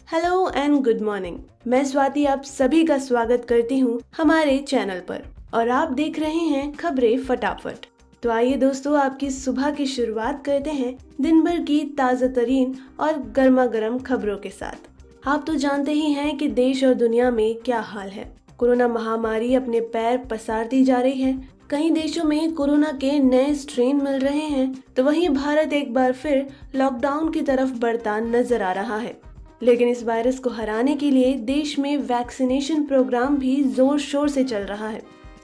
Hello and good morning. मैं स्वाति आप सभी का स्वागत करती हूँ हमारे चैनल पर और आप देख रहे हैं खबरें फटाफट। तो आइए दोस्तों, आपकी सुबह की शुरुआत करते हैं दिन भर की ताज़ा तरीन और गर्मा गर्म खबरों के साथ। आप तो जानते ही हैं कि देश और दुनिया में क्या हाल है। कोरोना महामारी अपने पैर पसारती जा रही है। कई देशों में कोरोना के नए स्ट्रेन मिल रहे हैं, तो वहीं भारत एक बार फिर लॉकडाउन की तरफ बढ़ता नजर आ रहा है। लेकिन इस वायरस को हराने के लिए देश में वैक्सीनेशन प्रोग्राम भी जोर शोर से चल रहा है।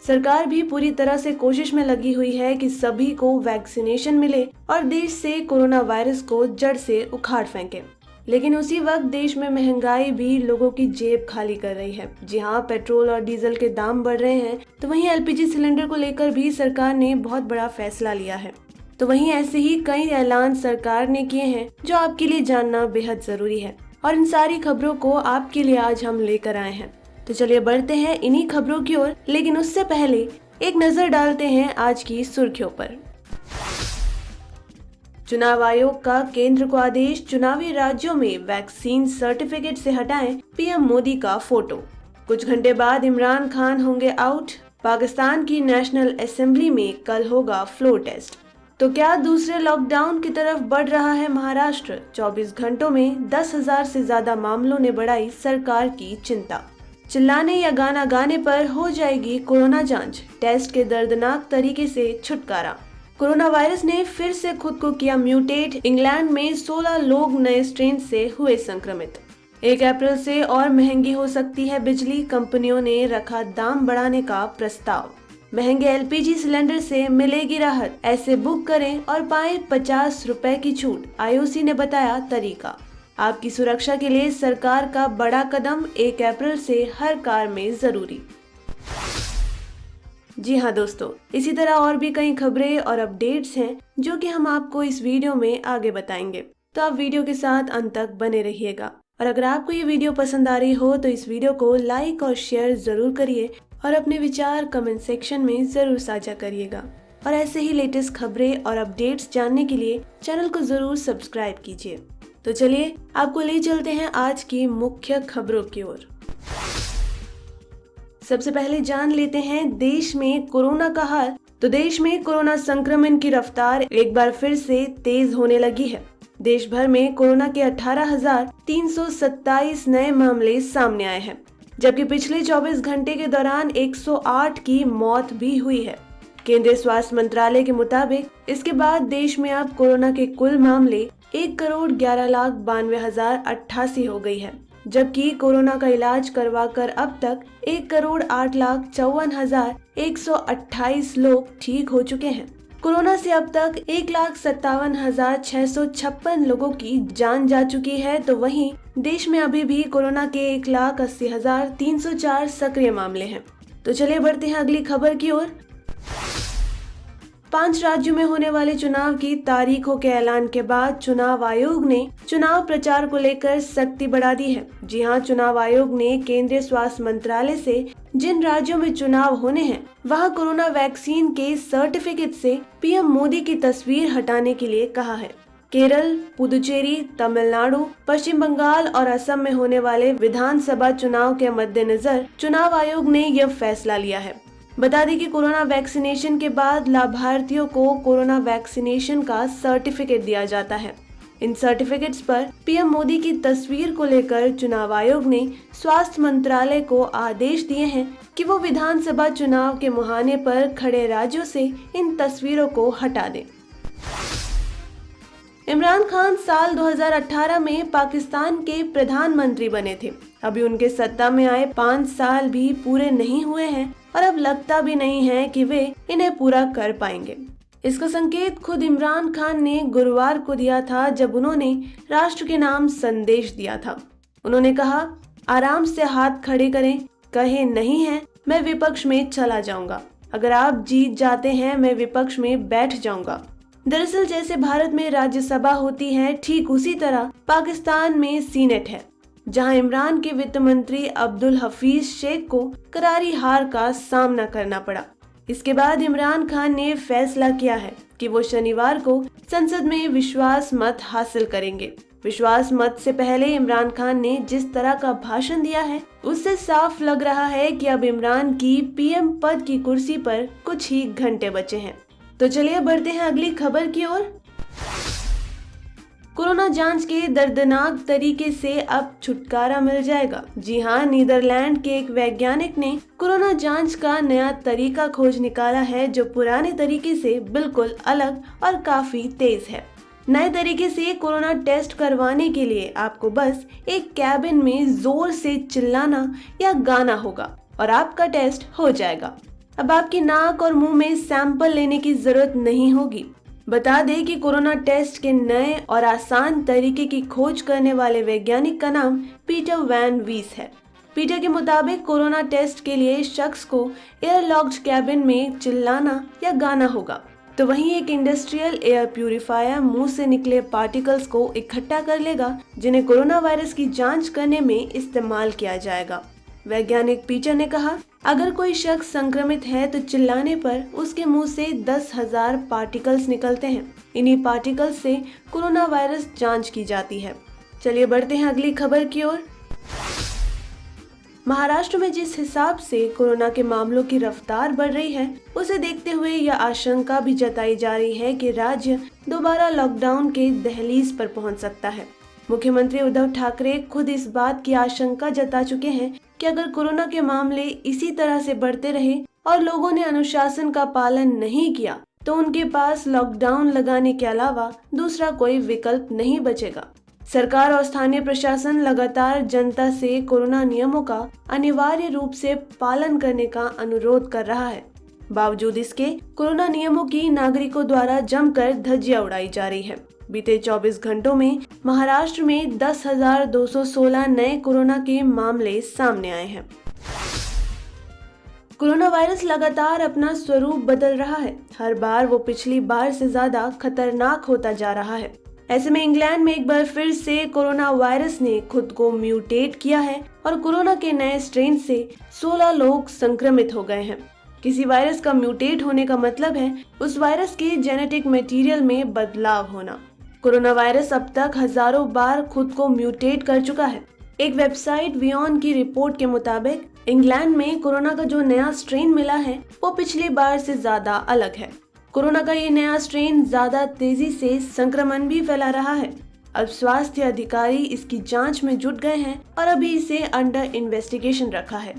सरकार भी पूरी तरह से कोशिश में लगी हुई है कि सभी को वैक्सीनेशन मिले और देश से कोरोना वायरस को जड़ से उखाड़ फेंके। लेकिन उसी वक्त देश में महंगाई भी लोगों की जेब खाली कर रही है। जी हाँ, पेट्रोल और डीजल के दाम बढ़ रहे हैं, तो वहीं एलपीजी सिलेंडर को लेकर भी सरकार ने बहुत बड़ा फैसला लिया है। तो वहीं ऐसे ही कई ऐलान सरकार ने किए हैं जो आपके लिए जानना बेहद जरूरी है, और इन सारी खबरों को आपके लिए आज हम लेकर आए हैं। तो चलिए बढ़ते हैं इन्हीं खबरों की ओर, लेकिन उससे पहले एक नजर डालते हैं आज की सुर्खियों पर। चुनाव आयोग का केंद्र को आदेश, चुनावी राज्यों में वैक्सीन सर्टिफिकेट से हटाएं पीएम मोदी का फोटो। कुछ घंटे बाद इमरान खान होंगे आउट। पाकिस्तान की नेशनल असेंबली में कल होगा फ्लोर टेस्ट। तो क्या दूसरे लॉकडाउन की तरफ बढ़ रहा है महाराष्ट्र? 24 घंटों में 10,000 से ज्यादा मामलों ने बढ़ाई सरकार की चिंता। चिल्लाने या गाना गाने पर हो जाएगी कोरोना जांच, टेस्ट के दर्दनाक तरीके से छुटकारा। कोरोना वायरस ने फिर से खुद को किया म्यूटेट। इंग्लैंड में 16 लोग नए स्ट्रेन से हुए संक्रमित। 1 अप्रैल से और महंगी हो सकती है बिजली, कंपनियों ने रखा दाम बढ़ाने का प्रस्ताव। महंगे एलपीजी सिलेंडर से मिलेगी राहत, ऐसे बुक करें और पाएं 50 रुपए की छूट। आईओसी ने बताया तरीका। आपकी सुरक्षा के लिए सरकार का बड़ा कदम, 1 अप्रैल से हर कार में जरूरी। जी हाँ दोस्तों, इसी तरह और भी कई खबरें और अपडेट्स हैं जो कि हम आपको इस वीडियो में आगे बताएंगे। तो आप वीडियो के साथ अंत तक बने रहिएगा। और अगर आपको ये वीडियो पसंद आ रही हो तो इस वीडियो को लाइक और शेयर जरूर करिए और अपने विचार कमेंट सेक्शन में जरूर साझा करिएगा। और ऐसे ही लेटेस्ट खबरें और अपडेट्स जानने के लिए चैनल को जरूर सब्सक्राइब कीजिए। तो चलिए आपको ले चलते हैं आज की मुख्य खबरों की ओर। सबसे पहले जान लेते हैं देश में कोरोना का हाल। तो देश में कोरोना संक्रमण की रफ्तार एक बार फिर से तेज होने लगी है। देश भर में कोरोना के 18,327 नए मामले सामने आए हैं, जबकि पिछले 24 घंटे के दौरान 108 की मौत भी हुई है। केंद्रीय स्वास्थ्य मंत्रालय के मुताबिक इसके बाद देश में अब कोरोना के कुल मामले 1,11,92,088 हो गई है, जबकि कोरोना का इलाज करवाकर अब तक 1,08,54,128 लोग ठीक हो चुके हैं। कोरोना से अब तक 1,57,656 लोगों की जान जा चुकी है। तो वहीं देश में अभी भी कोरोना के 1,80,304 सक्रिय मामले हैं। तो चलिए बढ़ते हैं अगली खबर की ओर। 5 राज्यों में होने वाले चुनाव की तारीखों के ऐलान के बाद चुनाव आयोग ने चुनाव प्रचार को लेकर सख्ती बढ़ा दी है। जी हां, चुनाव आयोग ने केंद्रीय स्वास्थ्य मंत्रालय से जिन राज्यों में चुनाव होने हैं वहां कोरोना वैक्सीन के सर्टिफिकेट से पीएम मोदी की तस्वीर हटाने के लिए कहा है। केरल, पुदुचेरी, तमिलनाडु, पश्चिम बंगाल और असम में होने वाले विधानसभा चुनाव के मद्देनजर चुनाव आयोग ने यह फैसला लिया है। बता दें कि कोरोना वैक्सीनेशन के बाद लाभार्थियों को कोरोना वैक्सीनेशन का सर्टिफिकेट दिया जाता है। इन सर्टिफिकेट्स पर पीएम मोदी की तस्वीर को लेकर चुनाव आयोग ने स्वास्थ्य मंत्रालय को आदेश दिए हैं कि वो विधानसभा चुनाव के मुहाने पर खड़े राज्यों से इन तस्वीरों को हटा दें। इमरान खान साल 2018 में पाकिस्तान के प्रधानमंत्री बने थे। अभी उनके सत्ता में आए 5 साल भी पूरे नहीं हुए हैं और अब लगता भी नहीं है कि वे इन्हें पूरा कर पाएंगे। इसका संकेत खुद इमरान खान ने गुरुवार को दिया था, जब उन्होंने राष्ट्र के नाम संदेश दिया था। उन्होंने कहा, आराम से हाथ खड़े करें, कहे नहीं है मैं विपक्ष में चला जाऊंगा, अगर आप जीत जाते हैं मैं विपक्ष में बैठ जाऊंगा। दरअसल जैसे भारत में राज्यसभा होती है, ठीक उसी तरह पाकिस्तान में सीनेट है, जहां इमरान के वित्त मंत्री अब्दुल हफीज शेख को करारी हार का सामना करना पड़ा। इसके बाद इमरान खान ने फैसला किया है कि वो शनिवार को संसद में विश्वास मत हासिल करेंगे। विश्वास मत से पहले इमरान खान ने जिस तरह का भाषण दिया है, उससे साफ लग रहा है कि अब इमरान की पीएम पद की कुर्सी पर कुछ ही घंटे बचे हैं। तो चलिए बढ़ते हैं अगली खबर की ओर। कोरोना जांच के दर्दनाक तरीके से अब छुटकारा मिल जाएगा। जी हां, नीदरलैंड के एक वैज्ञानिक ने कोरोना जांच का नया तरीका खोज निकाला है, जो पुराने तरीके से बिल्कुल अलग और काफी तेज है। नए तरीके से कोरोना टेस्ट करवाने के लिए आपको बस एक कैबिन में जोर से चिल्लाना या गाना होगा और आपका टेस्ट हो जाएगा। अब आपकी नाक और मुंह में सैंपल लेने की जरूरत नहीं होगी। बता दें कि कोरोना टेस्ट के नए और आसान तरीके की खोज करने वाले वैज्ञानिक का नाम पीटर वैन वीस है। पीटर के मुताबिक कोरोना टेस्ट के लिए शख्स को एयर लॉक्ड कैबिन में चिल्लाना या गाना होगा, तो वहीं एक इंडस्ट्रियल एयर प्यूरिफायर मुंह से निकले पार्टिकल्स को इकट्ठा कर लेगा, जिन्हें कोरोना वायरस की जांच करने में इस्तेमाल किया जाएगा। वैज्ञानिक पीटर ने कहा, अगर कोई शख्स संक्रमित है तो चिल्लाने पर उसके मुंह से 10,000 पार्टिकल्स निकलते हैं। इन्हीं पार्टिकल्स से कोरोना वायरस जांच की जाती है। चलिए बढ़ते हैं अगली खबर की ओर। महाराष्ट्र में जिस हिसाब से कोरोना के मामलों की रफ्तार बढ़ रही है, उसे देखते हुए यह आशंका भी जताई जा रही है कि राज्य दोबारा लॉकडाउन के दहलीज पर पहुंच सकता है। मुख्यमंत्री उद्धव ठाकरे खुद इस बात की आशंका जता चुके हैं कि अगर कोरोना के मामले इसी तरह से बढ़ते रहे और लोगों ने अनुशासन का पालन नहीं किया, तो उनके पास लॉकडाउन लगाने के अलावा दूसरा कोई विकल्प नहीं बचेगा। सरकार और स्थानीय प्रशासन लगातार जनता से कोरोना नियमों का अनिवार्य रूप से पालन करने का अनुरोध कर रहा है। बावजूद इसके कोरोना नियमों की नागरिकों द्वारा जमकर धज्जियां उड़ाई जा रही है। बीते 24 घंटों में महाराष्ट्र में 10,216 नए कोरोना के मामले सामने आए हैं। कोरोना वायरस लगातार अपना स्वरूप बदल रहा है। हर बार वो पिछली बार से ज्यादा खतरनाक होता जा रहा है। ऐसे में इंग्लैंड में एक बार फिर से कोरोना वायरस ने खुद को म्यूटेट किया है और कोरोना के नए स्ट्रेन से 16 लोग संक्रमित हो गए हैं। किसी वायरस का म्यूटेट होने का मतलब है उस वायरस के जेनेटिक मटेरियल में बदलाव होना। कोरोना वायरस अब तक हजारों बार खुद को म्यूटेट कर चुका है। एक वेबसाइट वियॉन की रिपोर्ट के मुताबिक इंग्लैंड में कोरोना का जो नया स्ट्रेन मिला है वो पिछली बार से ज्यादा अलग है। कोरोना का ये नया स्ट्रेन ज्यादा तेजी से संक्रमण भी फैला रहा है। अब स्वास्थ्य अधिकारी इसकी जांच में जुट गए हैं और अभी इसे अंडर इन्वेस्टिगेशन रखा है।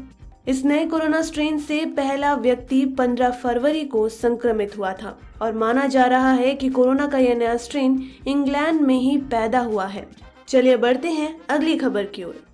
इस नए कोरोना स्ट्रेन से पहला व्यक्ति 15 फरवरी को संक्रमित हुआ था और माना जा रहा है कि कोरोना का यह नया स्ट्रेन इंग्लैंड में ही पैदा हुआ है। चलिए बढ़ते हैं अगली खबर की ओर।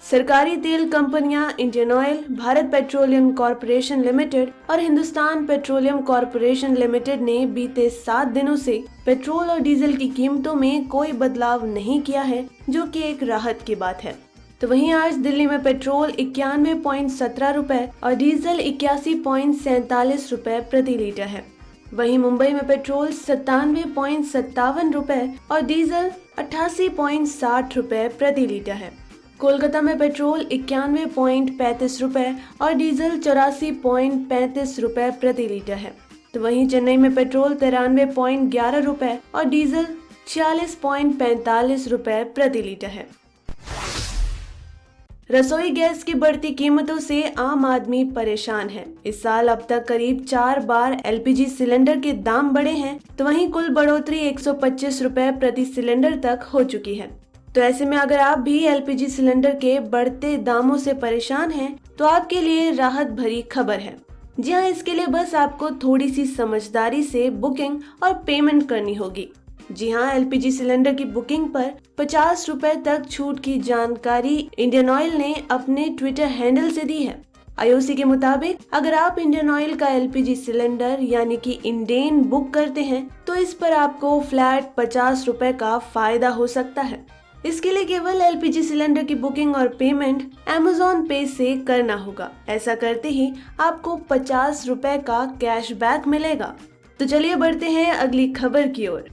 सरकारी तेल कंपनियां Indian oil, Bharat petroleum corporation limited और हिंदुस्तान पेट्रोलियम कॉरपोरेशन लिमिटेड ने बीते 7 दिनों से पेट्रोल और डीजल की कीमतों में कोई बदलाव नहीं किया है, जो कि एक राहत की बात है। तो वहीं आज दिल्ली में पेट्रोल 91.17 रुपए और डीजल 81.47 रुपए प्रति लीटर है। वहीं मुंबई में पेट्रोल 97.57 रुपए और डीजल 88.60 रुपए प्रति लीटर है। कोलकाता में पेट्रोल 91.35 रुपए और डीजल 84.35 रुपए प्रति लीटर है। तो वहीं चेन्नई में पेट्रोल 93.11 रुपए और डीजल 46.45 रुपए प्रति लीटर है। रसोई गैस की बढ़ती कीमतों से आम आदमी परेशान है। इस साल अब तक करीब 4 बार एलपीजी सिलेंडर के दाम बढ़े हैं, तो वहीं कुल बढ़ोतरी 125 रुपए प्रति सिलेंडर तक हो चुकी है। तो ऐसे में अगर आप भी एलपीजी सिलेंडर के बढ़ते दामों से परेशान हैं, तो आपके लिए राहत भरी खबर है। जी हाँ, इसके लिए बस आपको थोड़ी सी समझदारी से बुकिंग और पेमेंट करनी होगी। जी हाँ, एलपीजी सिलेंडर की बुकिंग पर 50 रुपए तक छूट की जानकारी इंडियन ऑयल ने अपने ट्विटर हैंडल से दी है। आईओसी के मुताबिक अगर आप इंडियन ऑयल का एलपीजी सिलेंडर यानी कि इंडेन बुक करते हैं, तो इस पर आपको फ्लैट 50 रुपए का फायदा हो सकता है। इसके लिए केवल एलपीजी सिलेंडर की बुकिंग और पेमेंट अमेज़न पे से करना होगा। ऐसा करते ही आपको 50 रुपए का कैशबैक मिलेगा। तो चलिए बढ़ते हैं अगली खबर की ओर।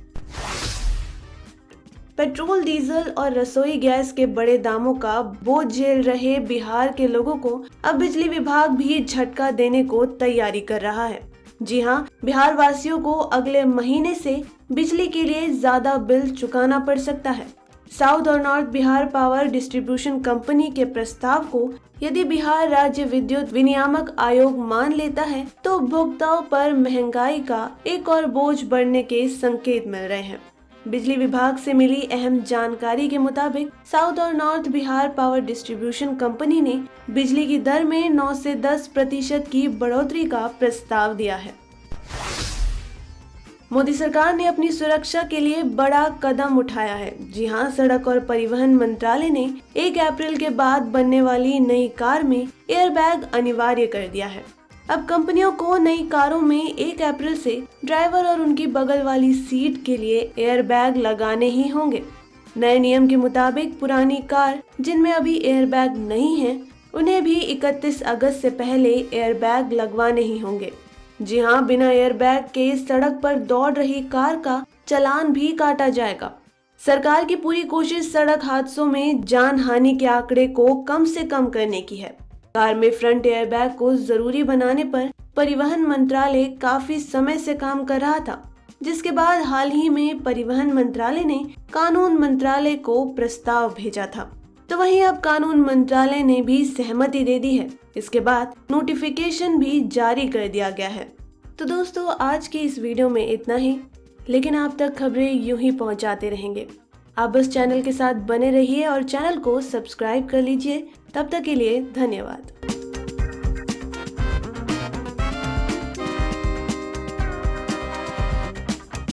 पेट्रोल, डीजल और रसोई गैस के बड़े दामों का बोझ झेल रहे बिहार के लोगों को अब बिजली विभाग भी झटका देने को तैयारी कर रहा है। जी हाँ, बिहार वासियों को अगले महीने से बिजली के लिए ज्यादा बिल चुकाना पड़ सकता है। साउथ और north Bihar power distribution company के प्रस्ताव को यदि बिहार राज्य विद्युत विनियामक आयोग मान लेता है तो उपभोक्ताओं पर महंगाई का एक और बोझ बढ़ने के संकेत मिल रहे हैं। बिजली विभाग से मिली अहम जानकारी के मुताबिक साउथ और north Bihar power distribution company ने बिजली की दर में 9 से 10% की बढ़ोतरी का प्रस्ताव दिया है। मोदी सरकार ने अपनी सुरक्षा के लिए बड़ा कदम उठाया है। जी हां, सड़क और परिवहन मंत्रालय ने 1 अप्रैल के बाद बनने वाली नई कार में एयरबैग अनिवार्य कर दिया है। अब कंपनियों को नई कारों में 1 अप्रैल से ड्राइवर और उनकी बगल वाली सीट के लिए एयरबैग लगाने ही होंगे। नए नियम के मुताबिक पुरानी कार जिनमें अभी एयरबैग नहीं है, उन्हें भी 31 अगस्त से पहले एयरबैग लगवाने ही होंगे। जी हाँ, बिना एयरबैग के सड़क पर दौड़ रही कार का चालान भी काटा जाएगा। सरकार की पूरी कोशिश सड़क हादसों में जान हानि के आंकड़े को कम से कम करने की है। कार में फ्रंट एयरबैग को जरूरी बनाने पर परिवहन मंत्रालय काफी समय से काम कर रहा था, जिसके बाद हाल ही में परिवहन मंत्रालय ने कानून मंत्रालय को प्रस्ताव भेजा था। तो वहीं अब कानून मंत्रालय ने भी सहमति दे दी है। इसके बाद नोटिफिकेशन भी जारी कर दिया गया है। तो दोस्तों, आज की इस वीडियो में इतना ही, लेकिन आप तक खबरें यूं ही पहुंचाते रहेंगे। आप बस चैनल के साथ बने रहिए और चैनल को सब्सक्राइब कर लीजिए। तब तक के लिए धन्यवाद।